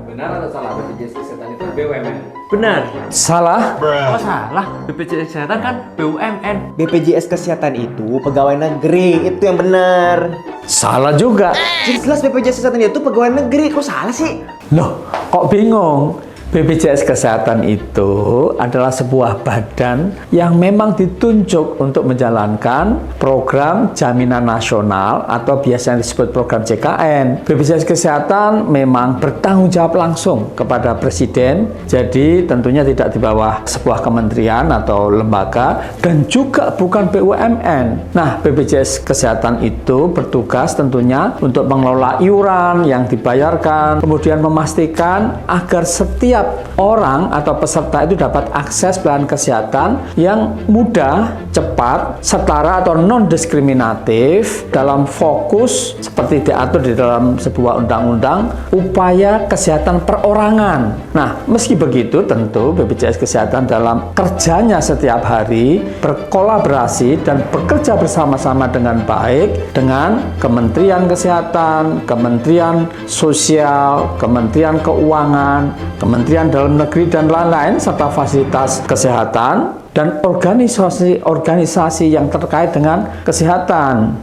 Benar atau salah BPJS Kesehatan itu BUMN? Benar. Salah? Oh salah, BPJS Kesehatan kan BUMN. BPJS Kesehatan itu pegawai negeri, itu yang benar. Salah juga. Jelas BPJS Kesehatan itu pegawai negeri, kok salah sih? Loh, kok bingung? BPJS Kesehatan itu adalah sebuah badan yang memang ditunjuk untuk menjalankan program jaminan nasional atau biasanya disebut program JKN. BPJS Kesehatan memang bertanggung jawab langsung kepada Presiden, jadi tentunya tidak di bawah sebuah kementerian atau lembaga dan juga bukan BUMN. Nah, BPJS Kesehatan itu bertugas tentunya untuk mengelola iuran yang dibayarkan, kemudian memastikan agar setiap orang atau peserta itu dapat akses pelayanan kesehatan yang mudah, cepat, setara atau non-diskriminatif dalam fokus seperti diatur di dalam sebuah undang-undang upaya kesehatan perorangan. Nah, meski begitu tentu BPJS Kesehatan dalam kerjanya setiap hari berkolaborasi dan bekerja bersama-sama dengan baik dengan Kementerian Kesehatan, Kementerian Sosial, Kementerian Keuangan, Kementerian Dalam Negeri dan lain-lain serta fasilitas kesehatan dan organisasi yang terkait dengan kesehatan.